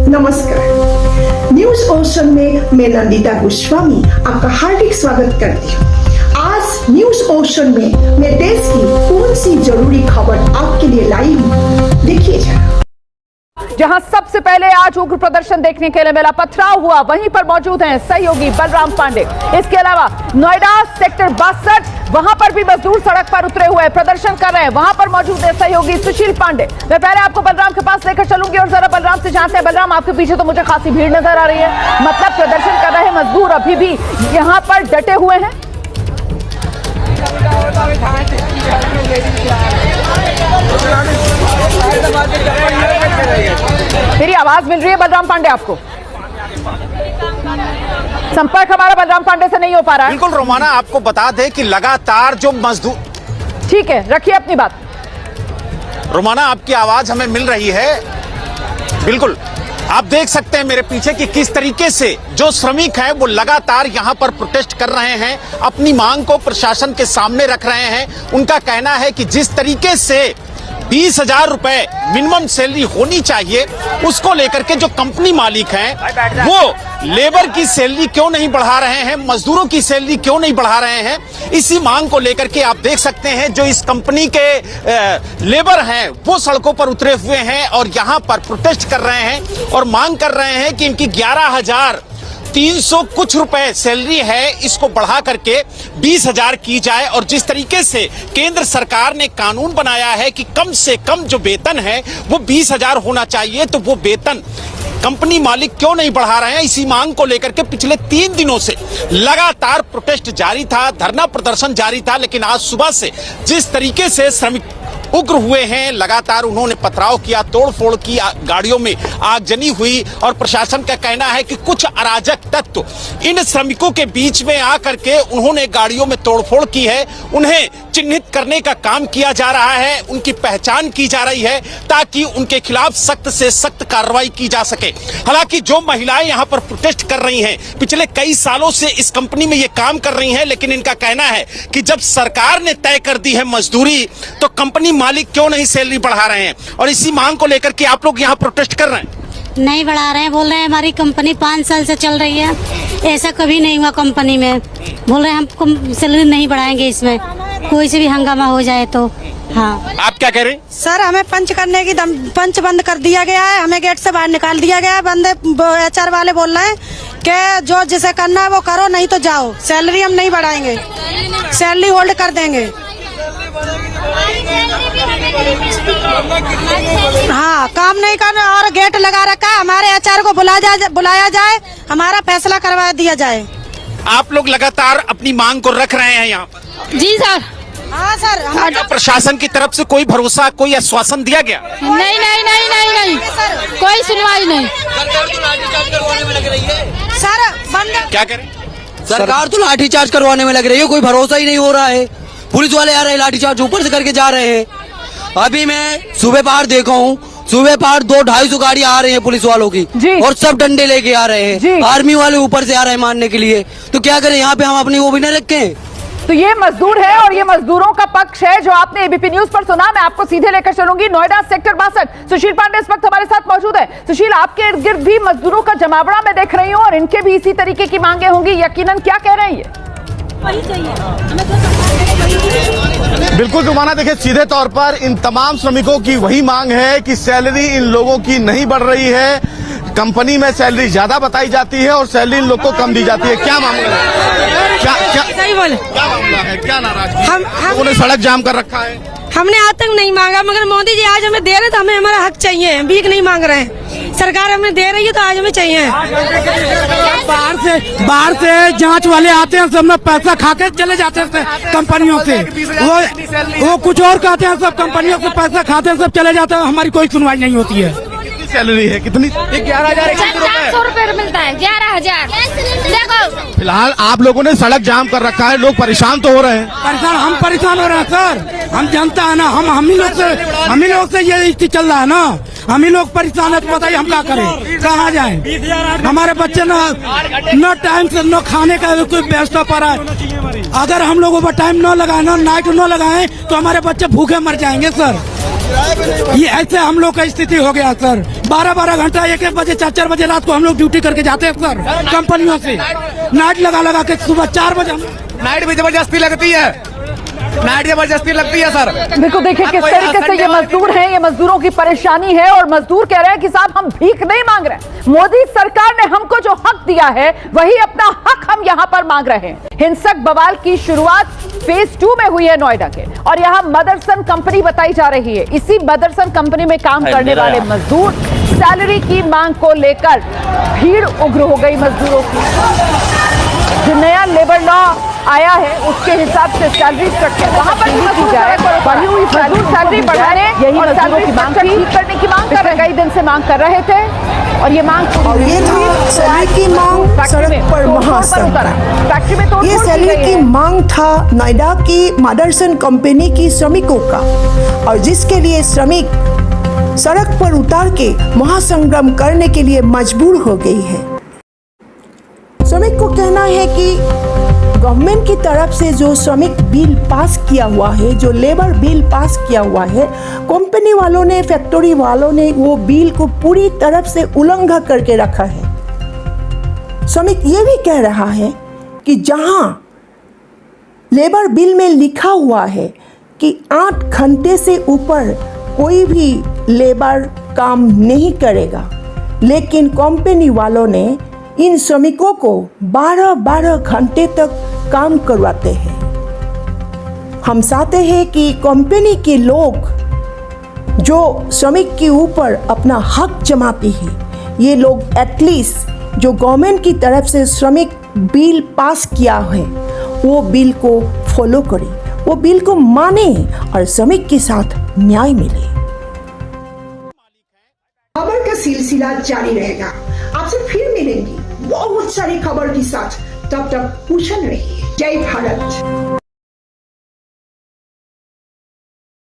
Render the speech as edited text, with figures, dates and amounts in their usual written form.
नमस्कार, news ocean में मैं नंदिता गोस्वामी आपका हार्दिक स्वागत करती हूँ। आज न्यूज ओशन में मैं देश की कौन सी जरूरी खबर आपके लिए लाई हूँ, देखिए जरा। जहां सबसे पहले आज उग्र प्रदर्शन देखने के लिए मिला, पथराव हुआ, वहीं पर मौजूद हैं सहयोगी बलराम पांडे। इसके अलावा नोएडा सेक्टर 62 वहां पर भी मजदूर सड़क पर उतरे हुए प्रदर्शन कर रहे हैं, वहां पर मौजूद है सहयोगी सुशील पांडे। मैं पहले आपको बलराम के पास लेकर चलूंगी और जरा बलराम से जानते हैं। बलराम, आपके पीछे तो मुझे खासी भीड़ नजर आ रही है, मतलब प्रदर्शन कर रहे मजदूर अभी भी यहाँ पर डटे हुए हैं। मेरी आवाज मिल रही है बलराम पांडे आपको? संपर्क हमारा बलराम पांडे से नहीं हो पा रहा है। बिल्कुल रोमाना, आपको बता दें कि लगातार जो मजदूर, ठीक है, रखिए अपनी बात। रोमाना, आपकी आवाज हमें मिल रही है। बिल्कुल, आप देख सकते हैं मेरे पीछे कि किस तरीके से जो श्रमिक हैं वो लगातार यहां पर प्रोटेस्ट कर रहे हैं, अपनी मांग को प्रशासन के सामने रख रहे हैं। उनका कहना है कि जिस तरीके से 20,000 रुपए मिनिमम सैलरी होनी चाहिए, उसको लेकर के जो कंपनी मालिक हैं वो लेबर की सैलरी क्यों नहीं बढ़ा रहे हैं, मजदूरों की सैलरी क्यों नहीं बढ़ा रहे हैं, इसी मांग को लेकर के आप देख सकते हैं जो इस कंपनी के लेबर हैं वो सड़कों पर उतरे हुए हैं और यहां पर प्रोटेस्ट कर रहे हैं और मांग कर रहे हैं कि इनकी 11,300 कुछ रुपए सैलरी है, इसको बढ़ा करके 20,000 की जाए। और जिस तरीके से केंद्र सरकार ने कानून बनाया है कि कम से कम जो वेतन है वो 20,000 होना चाहिए, तो वो वेतन कंपनी मालिक क्यों नहीं बढ़ा रहे हैं, इसी मांग को लेकर के पिछले 3 दिनों से लगातार प्रोटेस्ट जारी था, धरना प्रदर्शन जारी था। लेकिन आज सुबह से जिस तरीके से श्रमिक उग्र हुए हैं, लगातार उन्होंने पथराव किया, तोड़फोड़ की, गाड़ियों में आगजनी हुई और प्रशासन का कहना है कि कुछ अराजक तत्व इन श्रमिकों के बीच में आकर के उन्होंने गाड़ियों में तोड़फोड़ की है, उन्हें चिन्हित करने का काम किया जा रहा है, उनकी पहचान की जा रही है ताकि उनके खिलाफ सख्त से सख्त कार्रवाई की जा सके। हालांकि जो महिलाएं यहां पर प्रोटेस्ट कर रही हैं, पिछले कई सालों से इस कंपनी में ये काम कर रही हैं, लेकिन इनका कहना है कि जब सरकार ने तय कर दी है मजदूरी, तो कंपनी मालिक क्यों नहीं सैलरी बढ़ा रहे हैं। और इसी मांग को लेकर के आप लोग यहाँ प्रोटेस्ट कर रहे हैं। नहीं बढ़ा रहे हैं, बोल रहे हैं हमारी कंपनी 5 साल से चल रही है, ऐसा कभी नहीं हुआ कंपनी में। बोल रहे हैं हम सैलरी नहीं बढ़ाएंगे, इसमें कोई से भी हंगामा हो जाए तो। हाँ, आप क्या कह रहे हैं? सर, हमें पंच करने की पंच बंद कर दिया गया है, हमें गेट से बाहर निकाल दिया गया है। बंदे HR वाले बोल रहे हैं कि जो जिसे करना है वो करो, नहीं तो जाओ, सैलरी हम नहीं बढ़ाएंगे, सैलरी होल्ड कर देंगे। हाँ, काम नहीं करना और गेट लगा रखा है, हमारे HR को बुलाया जाए, हमारा फैसला करवा दिया जाए। आप लोग लगातार अपनी मांग को रख रहे हैं यहाँ पर? जी सर। हाँ सर। प्रशासन की तरफ से कोई भरोसा, कोई आश्वासन दिया गया? नहीं नहीं नहीं नहीं नहीं, कोई सुनवाई नहीं। सर बंद। क्या करें? सरकार तो लाठीचार्ज करवाने में लग रही है, कोई भरोसा ही नहीं हो रहा है। पुलिस वाले आ रहे हैं, लाठीचार्ज ऊपर से करके जा रहे हैं। अभी मैं सुबह पहाड़ देखा हूँ, सुबह पहाड़ 200-250 गाड़ी आ रही है पुलिस वालों की और सब डंडे लेके आ रहे हैं, आर्मी वाले ऊपर से आ रहे हैं मारने के लिए। तो क्या करें, यहाँ पे हम अपनी वो भी न रखें। तो ये मजदूर है और ये मजदूरों का पक्ष है जो आपने एबीपी न्यूज पर सुना। मैं आपको सीधे लेकर चलूंगी नोएडा सेक्टर 62। सुशील पांडे इस वक्त हमारे साथ मौजूद है। सुशील, आपके इर्द गिर्द भी मजदूरों का जमावड़ा मैं देख रही हूँ और इनके भी इसी तरीके की मांगे होंगी यकीनन, क्या कह रहे हैं ये? बिल्कुल रुमाना, देखिए सीधे तौर पर इन तमाम श्रमिकों की वही मांग है कि सैलरी इन लोगों की नहीं बढ़ रही है, कंपनी में सैलरी ज्यादा बताई जाती है और सैलरी इन लोग को कम दी जाती है। क्या मामला है? क्या सही बोले, क्या मामला है, क्या नाराजगी? हम लोगों ने सड़क जाम कर रखा है। हमने आज तक नहीं मांगा, मगर मोदी जी आज हमें दे रहे तो हमें हमारा हक चाहिए, भीख नहीं मांग रहे हैं। सरकार हमें दे रही है तो आज हमें चाहिए। बाहर से जांच वाले आते हैं, सब में पैसा खा के चले जाते हैं कंपनियों से, वो कुछ और कहते हैं, सब कंपनियों से पैसा खाते हैं, सब चले जाते हैं, हमारी कोई सुनवाई नहीं होती है। सैलरी है कितनी? 11,100 रुपए मिलता है, 11,000। देखो, फिलहाल आप लोगों ने सड़क जाम कर रखा है, लोग परेशान तो हो रहे हैं। हम परेशान हो रहे हैं सर, हम जनता है ना, हम ही लोग से ये स्थिति चल रहा है ना। हम ही लोग परेशान है, तो बताइए हम क्या करें, कहाँ जाएं? हमारे बच्चे न टाइम से न खाने का कोई व्यवस्था पा रहा है। अगर हम लोग ओवर टाइम न लगाए, न नाइट न लगाएं, तो हमारे बच्चे भूखे मर जाएंगे सर। ये ऐसे हम लोग का स्थिति हो गया सर। 12-12 घंटा, 1-1 बजे, 4-4 बजे रात को हम लोग ड्यूटी करके जाते हैं सर कंपनियों से। नाइट लगा के सुबह 4 बजे नाइट भी जबरदस्ती लगती है, नाइट जबरदस्ती लगती है सर। बिल्कुल, देखिए किस तरीके से ये मजदूर हैं, ये मजदूरों की परेशानी है और मजदूर कह रहे हैं कि साहब हम भीख नहीं मांग रहे, मोदी सरकार ने हमको जो हक दिया है वही अपना हक हम यहाँ पर मांग रहे हैं। हिंसक बवाल की शुरुआत फेज 2 में हुई है नोएडा के, और यहाँ मदरसन कंपनी बताई जा रही है। इसी मदरसन कंपनी में काम करने वाले मजदूर सैलरी की मांग को लेकर भीड़ उग्र हो गई मजदूरों की। जो नया लेबर लॉ आया है उसके हिसाब से सैलरी स्ट्रक्चर वहां पर भी की जाए, बढ़ी हुई सैलरी बढ़ाने और सैलरी की मांग ठीक करने की मांग कर रहे, कई दिन से मांग कर रहे थे और ये मांग और ये था सैलरी की मांग सड़क पर महासंग्राम। फैक्ट्री में तो ये सैलरी की मांग था नोएडा की मदरसन कंपनी की श्रमिकों का, और जिसके लिए श्रमिक सड़क पर उतार के महासंग्राम करने के लिए मजबूर हो गई है। श्रमिक को कहना है कि गवर्नमेंट की तरफ से जो श्रमिक बिल पास किया हुआ है, जो लेबर बिल पास किया हुआ है, कंपनी वालों ने, फैक्ट्री वालों ने वो बिल को पूरी तरफ से उल्लंघन करके रखा है। श्रमिक ये भी कह रहा है कि जहां लेबर बिल में लिखा हुआ है कि 8 घंटे से ऊपर कोई भी लेबर काम नहीं करेगा, लेकिन कंपनी वालों ने इन श्रमिकों को 12-12 घंटे तक काम करवाते हैं। हम चाहते हैं कि कंपनी के लोग जो श्रमिक के ऊपर अपना हक जमाते हैं, ये लोग एटलीस्ट जो गवर्नमेंट की तरफ से श्रमिक बिल पास किया है वो बिल को फॉलो करें, वो बिल को माने और श्रमिक के साथ न्याय मिले। खबर का सिलसिला जारी रहेगा, आपसे फिर मिलेंगे बहुत सारी खबर के साथ। तब तक कुशल रहिए। जय भारत।